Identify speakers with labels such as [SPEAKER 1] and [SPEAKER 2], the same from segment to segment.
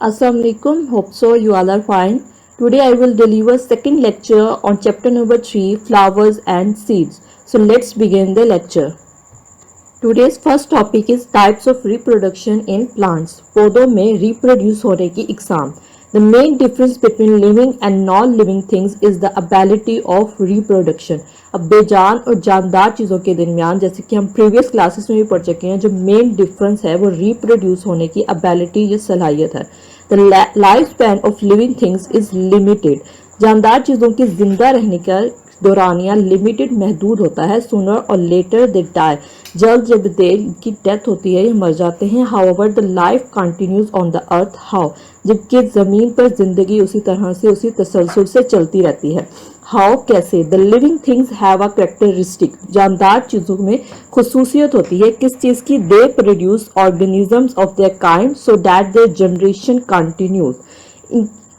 [SPEAKER 1] Assalamualaikum. Hope so you all are fine. Today I will deliver second lecture on chapter number 3, flowers and seeds. So let's begin the lecture. Today's first topic is types of reproduction in plants. पौधों में reproduce होने की इकसाम. The main difference between living and non-living things is the ability of reproduction. अब बेजान और जानदार चीज़ों के दरमियान, जैसे कि हम प्रीवियस क्लासेस में भी पढ़ चुके हैं, जो मेन डिफरेंस है वो reproduce होने की ability या सलाहियत है. The lifespan of living things is limited. जानदार चीज़ों की जिंदा रहने का दौरानिया लिमिटेड महदूद होता है. सूनर और लेटर दे डाई, जल्द जब देर की डेथ होती है या मर जाते हैं. However the life continues on the earth how, जबकि ज़मीन पर जिंदगी उसी तरह से उसी तसलसल से चलती रहती है. हाउ कैसे. The living things have a characteristic, जानदार चीज़ों में खसूसियत होती है. किस चीज़ की. They produce organisms of their kind so that their generation continues.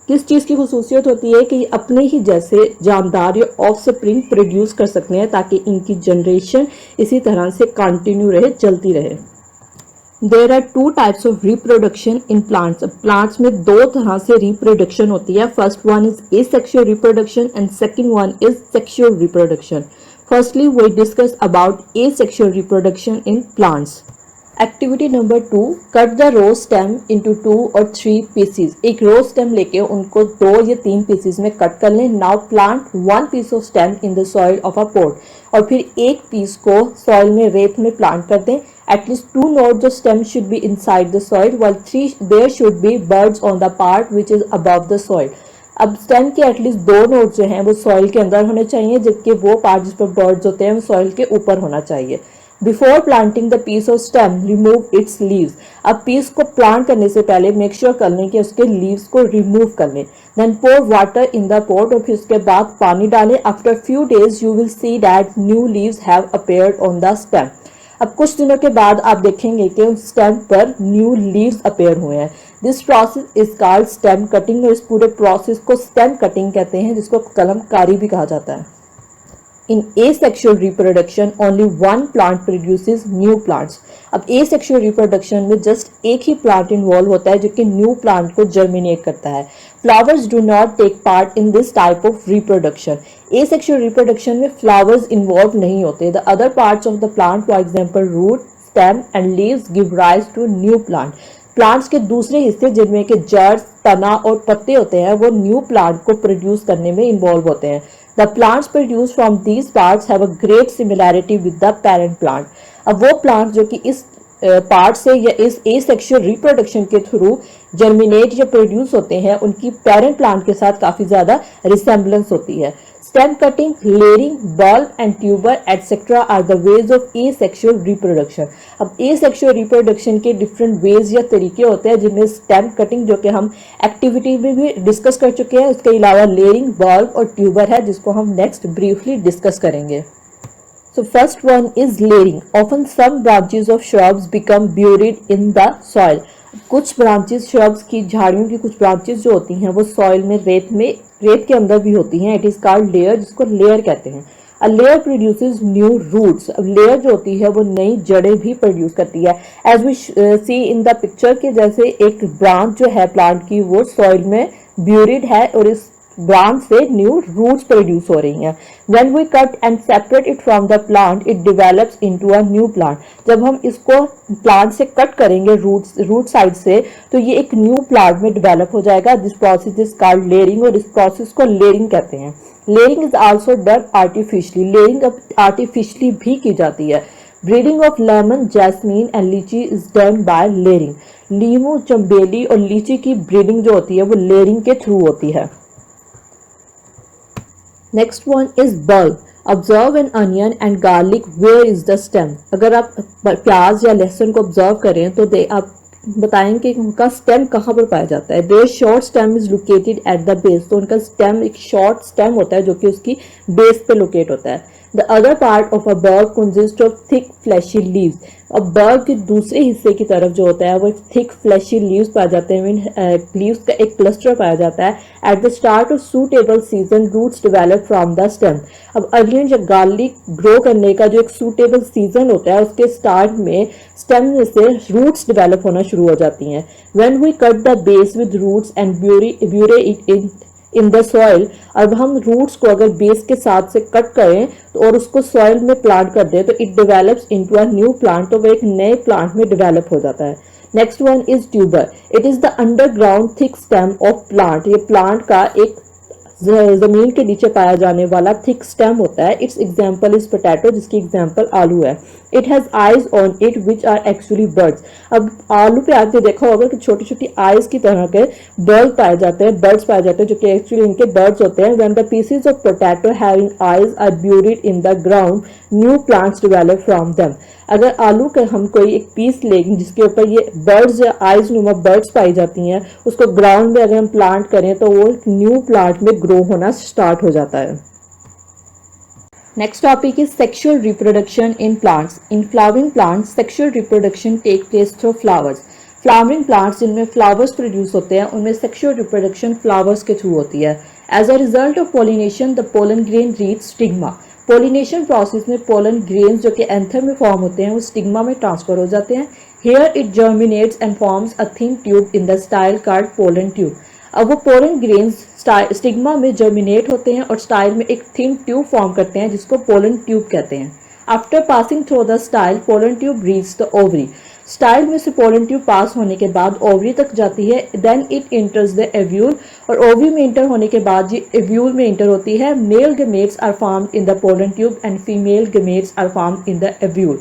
[SPEAKER 1] किस चीज़ की खसूसियत होती है कि ये अपने ही जैसे जानदार या ऑफ स्प्रिंग प्रोड्यूस कर सकते हैं ताकि इनकी जनरेशन इसी तरह से कंटिन्यू रहे, चलती रहे. There are two types of reproduction in plants. Plants में दो तरह से रिप्रोडक्शन होती है. First one is asexual reproduction and second one is sexual reproduction. Firstly we discuss about asexual reproduction in plants. Activity number 2, cut the rose stem into 2 और 3 PCs. एक रो stem लेके उनको 2 या 3 पीसीज में कट कर लें. Now plant 1 piece of stem in the soil of a pot, और फिर एक पीस को सॉइल में रेत में प्लांट कर दें. At least 2 nodes of stem should be inside the soil while 3 there should be birds on the part which is above the soil. अब स्टेम के एटलीस्ट 2 नोड्स जो हैं वो सॉइल के अंदर होने चाहिए, जबकि वो पार्ट जिस पर बर्ड्स होते हैं वो सॉइल के ऊपर होना चाहिए. Before planting the piece of stem remove its leaves. अब पीस को प्लांट करने से पहले मेक श्योर कर लें कि उसके लीव्स को रिमूव कर लें. Then pour water in the pot, और फिर उसके बाद पानी डालें. After few days you will see that new leaves have appeared on the stem. अब कुछ दिनों के बाद आप देखेंगे कि उस स्टेम पर न्यू लीव्स अपीयर हुए हैं. This process is called stem cutting, और इस पूरे प्रोसेस को स्टेम कटिंग कहते हैं, जिसको कलमकारी भी कहा जाता है. In asexual reproduction, only one plant produces new plants. अब asexual reproduction में जस्ट एक ही प्लांट इन्वॉल्व होता है जो कि न्यू प्लांट को जर्मिनेट करता है. Flowers do not take part in this type of reproduction. Asexual reproduction में flowers इन्वॉल्व नहीं होते. The other parts of the plant, for example root, stem and leaves, give rise to new plant. Plants के दूसरे हिस्से जिनमें के जड़, तना और पत्ते होते हैं वो न्यू प्लांट को प्रोड्यूस करने में इन्वॉल्व होते हैं. The plants produced from these parts have a great similarity with the parent plant. अब वो प्लांट जो कि इस पार्ट से या इस एसेक्सुअल रिप्रोडक्शन के थ्रू जर्मिनेट या प्रोड्यूस होते हैं, उनकी पेरेंट प्लांट के साथ काफी ज्यादा रिसेम्बलेंस होती है. Stem cutting, layering, bulb and tuber etcetera are the ways of asexual reproduction. अब एसेक्सुअल रिप्रोडक्शन के डिफरेंट वेज या तरीके होते हैं, जिनमें स्टेम कटिंग जो कि हम एक्टिविटी में भी डिस्कस कर चुके हैं, उसके अलावा लेयरिंग, बल्ब और ट्यूबर है, जिसको हम नेक्स्ट ब्रीफली डिस्कस करेंगे. So first one is layering. Often some branches of shrubs become buried in the soil. कुछ ब्रांचेस श्रब्स की, झाड़ियों की कुछ ब्रांचेस जो होती हैं वो सॉइल में रेत के अंदर भी होती हैं. इट इज कॉल्ड लेयर, जिसको लेयर कहते हैं. A layer produces new roots. अब लेयर जो होती है वो नई जड़ें भी प्रोड्यूस करती है. As we see in the picture के जैसे एक ब्रांच जो है प्लांट की वो सॉइल में ब्यूरिड है और इस ब्रांच से न्यू रूट्स प्रोड्यूस हो रही हैं. When we cut and separate it from the plant, it develops into a new plant. जब हम इसको प्लांट से कट करेंगे रूट साइड से, तो ये एक न्यू प्लांट में डेवलप हो जाएगा. This process is called layering, और इस प्रोसेस को लेयरिंग कहते हैं. Layering is also done artificially. Layering अब आर्टिफिशियली भी की जाती है. Breeding of lemon, jasmine and लीची इज डन बाय लेयरिंग. लीमू, चंबेली और लीची की ब्रीडिंग जो होती है वो लेयरिंग के थ्रू होती है. Next one is bulb. Observe an onion and garlic. Where is the stem? अगर आप प्याज या लहसुन को ऑब्जर्व करें तो आप बताएंगे कि उनका स्टेम कहाँ पर पाया जाता है. Their short stem is located at the base. तो उनका स्टेम एक शॉर्ट स्टेम होता है जो कि उसकी बेस पे लोकेट होता है. The other part of a bulb consist of thick fleshy leaves. अब बर्ग के दूसरे हिस्से की तरफ जो होता है वो थिक फ्लैशी लीव्स पाए जाते हैं, मीन लीव्स का एक क्लस्टर पाया जाता है। At the start of suitable season roots develop from the stem. अब अगेन जब गार्लिक ग्रो करने का जो एक सूटेबल सीजन होता है उसके स्टार्ट में स्टेम में से रूट्स डेवलप होना शुरू हो जाती हैं। When we cut the base with roots and bury it in the soil, अब हम रूट्स को अगर बेस के साथ से कट करें तो और उसको सॉइल में प्लांट कर दें तो it develops into a new plant, तो वो एक नए प्लांट में डेवलप हो जाता है। Next one is tuber. It is the underground thick stem of plant. ये प्लांट का एक जमीन के नीचे पाया जाने वाला थिक स्टेम होता है। इट्स एग्जाम्पल इज पोटैटो, जिसकी एग्जाम्पल आलू है। It has eyes on it which are actually buds. अब आलू पे आपने देखा होगा कि छोटी छोटी आईज की तरह के बर्ड पाए जाते हैं, बर्ड्स पाए जाते हैं, जो कि एक्चुअली इनके बर्ड्स होते हैं। When the pieces of potato having eyes are buried in the ground, new plants develop from them. अगर आलू का हम कोई एक पीस लेंगे जिसके ऊपर ये बर्ड्स या आइज नुमा बर्ड्स पाई जाती हैं, उसको ग्राउंड में अगर हम प्लांट करें तो वो न्यू प्लांट में ग्रो होना स्टार्ट हो जाता है। Next topic is sexual reproduction in plants. In flowering plants sexual reproduction take place through flowers. Flowering plants जिनमें फ्लावर्स प्रोड्यूस होते हैं उनमें सेक्सुअल रिप्रोडक्शन फ्लावर्स के थ्रू होती है। As a result of pollination the pollen grain reach stigma. Pollination process में pollen grains जो कि एंथर में फॉर्म होते हैं वो स्टिग्मा में ट्रांसफर हो जाते हैं। Here it germinates and forms a thin tube in the style called pollen tube. अब वो पोलन ग्रेन्स स्टिग्मा में जर्मिनेट होते हैं और स्टाइल में एक थिन ट्यूब फॉर्म करते हैं जिसको पोलन ट्यूब कहते हैं। After passing through the style pollen tube reach the ovary. Style में से पोलन ट्यूब पास होने के बाद ओवरी तक जाती है। देन इट इंटर्स द एव्यूल, और ओवरी में इंटर होने के बाद ये एव्यूल में इंटर होती है। Male gametes are formed in the pollen tube and female gametes are formed in the ovule.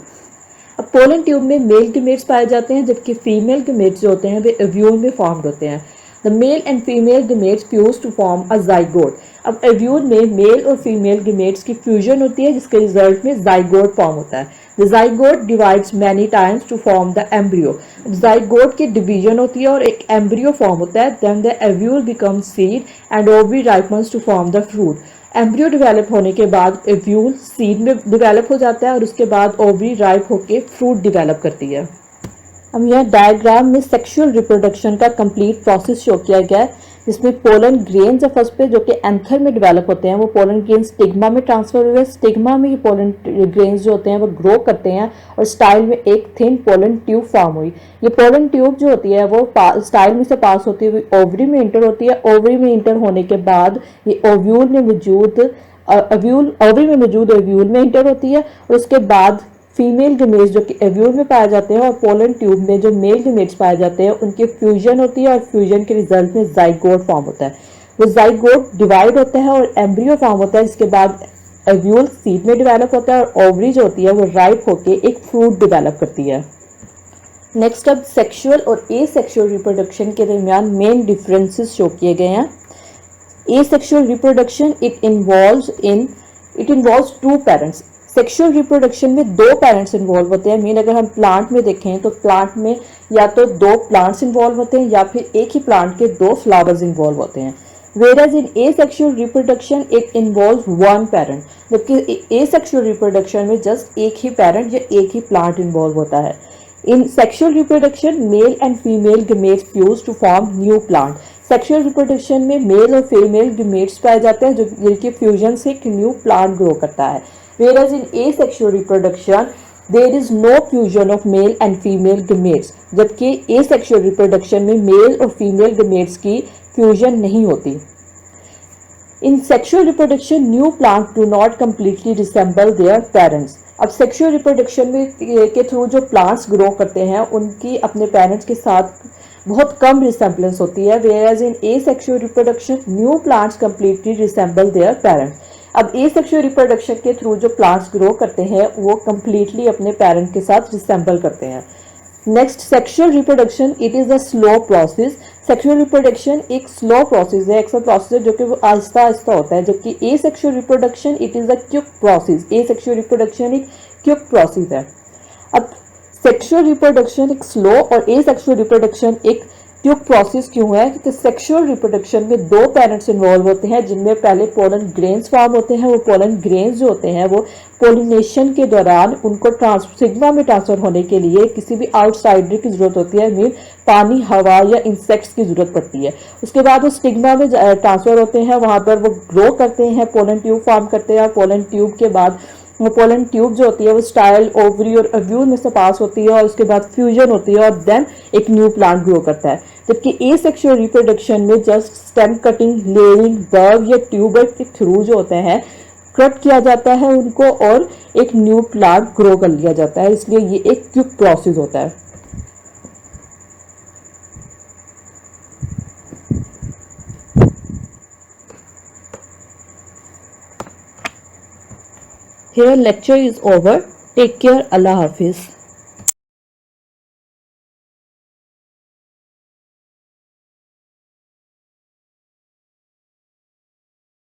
[SPEAKER 1] अब पोलन ट्यूब में मेल गमेट्स पाए जाते हैं जबकि फीमेल गमेट्स जो होते हैं वे एव्यूल में फॉर्म्ड होते हैं। The male and female gametes fuse to form a zygote. अब एव्यूल में मेल और फीमेल गमेट्स की फ्यूजन होती है जिसके रिजल्ट में जाइगोट फॉर्म होता है। The zygote divides many times to form the embryo. Zygote की डिवीजन होती है और एक एम्ब्रियो फॉर्म होता है। Then the ovule becomes seed and ovary ripens to form the fruit. Embryo develop होने के बाद एव्यूल सीड में डेवलप हो जाता है और उसके बाद ओवरी राइप होकर फ्रूट डेवलप करती है। अब यह डायग्राम में सेक्सुअल रिप्रोडक्शन का कंप्लीट प्रोसेस शो किया गया है, जिसमें पोलन ग्रेन्स है फर्स्ट पे जो कि एंथर में डेवलप होते हैं, वो पोलन ग्रेन्स स्टिग्मा में ट्रांसफर हुए। स्टिग्मा में ये पोलन ग्रेन्स जो होते हैं वो ग्रो करते हैं और स्टाइल में एक थिन पोलन ट्यूब फॉर्म हुई। ये पोलन ट्यूब जो होती है वो स्टाइल में से पास होती हुई ओवरी में इंटर होती है। ओवरी में इंटर होने के बाद ये ओव्यूल में मौजूद ओवरी में मौजूद ओव्यूल में इंटर होती है और उसके बाद फीमेल गमेट्स जो कि एव्यूल में पाए जाते हैं और पोलन ट्यूब में जो मेल गमेट्स पाए जाते हैं उनकी फ्यूजन होती है और फ्यूजन के रिजल्ट में जाइगोट फॉर्म होता है। वो जाइगोट डिवाइड होता है और एम्ब्रियो फॉर्म होता है, जिसके बाद एव्यूल सीड में डेवलप होता है और ओवरी जो होती है वो राइप होकर एक फ्रूट डेवलप करती है। नेक्स्ट अब सेक्सुअल और एसेक्सुअल रिप्रोडक्शन के दरमियान मेन डिफरेंसेस शो किए गए हैं। Asexual reproduction it involves two parents. Sexual reproduction में दो पेरेंट्स इन्वॉल्व होते हैं। मीन अगर हम प्लांट में देखें तो प्लांट में या तो दो प्लांट्स इन्वॉल्व होते हैं या फिर एक ही प्लांट के दो फ्लावर्स इन्वॉल्व होते हैं। Whereas in asexual reproduction it involves one parent, जबकि एसेक्सुअल रिप्रोडक्शन में जस्ट एक ही पेरेंट या एक ही प्लांट इन्वॉल्व होता है। In sexual reproduction male and female gametes fuse to form new plant. Sexual reproduction में मेल और फीमेल गमेट्स पाए जाते हैं जिनकी फ्यूजन से एक न्यू प्लांट ग्रो करता है। Whereas in asexual reproduction there is no fusion of male and female gametes, जबकि asexual reproduction में मेल और फीमेल gametes की फ्यूजन नहीं होती। In sexual reproduction new plants do not completely resemble their parents। अब sexual reproduction में के through जो प्लांट्स ग्रो करते हैं उनकी अपने पेरेंट्स के साथ बहुत कम रिसेम्बलेंस होती है। Whereas in asexual reproduction new plants completely resemble their parents। अब एसेक्सुअल रिप्रोडक्शन के थ्रू जो प्लांट्स ग्रो करते हैं वो कम्प्लीटली अपने पेरेंट के साथ रिसेंबल करते हैं। Next sexual reproduction it is a slow process. Sexual reproduction एक स्लो प्रोसेस है, एक प्रोसेस है जो कि वो आहिस्ता आहिस्ता होता है, जबकि asexual reproduction it is a quick process. Asexual reproduction एक क्विक प्रोसेस है। अब सेक्सुअल रिप्रोडक्शन एक स्लो और एसेक्सुअल रिप्रोडक्शन एक क्योंकि प्रोसेस क्यों है, क्योंकि सेक्सुअल रिप्रोडक्शन में दो पेरेंट्स इन्वॉल्व होते हैं, जिनमें पहले पोलन ग्रेन्स फॉर्म होते हैं। वो पोलन ग्रेन्स जो होते हैं वो पोलिनेशन के दौरान उनको सिग्मा में ट्रांसफर होने के लिए किसी भी आउटसाइडर की जरूरत होती है, मीन पानी, हवा या इंसेक्ट्स की जरूरत पड़ती है। उसके बाद वो स्टिग्मा में ट्रांसफर होते हैं, वहां पर वो ग्रो करते हैं, पोलन ट्यूब फॉर्म करते हैं। पोलन ट्यूब के बाद वो पोलन ट्यूब जो होती है वो स्टाइल, ओवरी और ओव्यूल में से पास होती है, और उसके बाद फ्यूजन होती है और देन एक न्यू प्लांट ग्रो करता है। जबकि एसेक्सुअल रिप्रोडक्शन में just stem cutting, layering, bulb या ट्यूबर के थ्रू जो होते हैं कट किया जाता है उनको, और एक न्यू प्लांट ग्रो कर लिया जाता है। इसलिए ये एक क्विक प्रोसेस होता है। Here lecture is over. Take care. Allah Hafiz.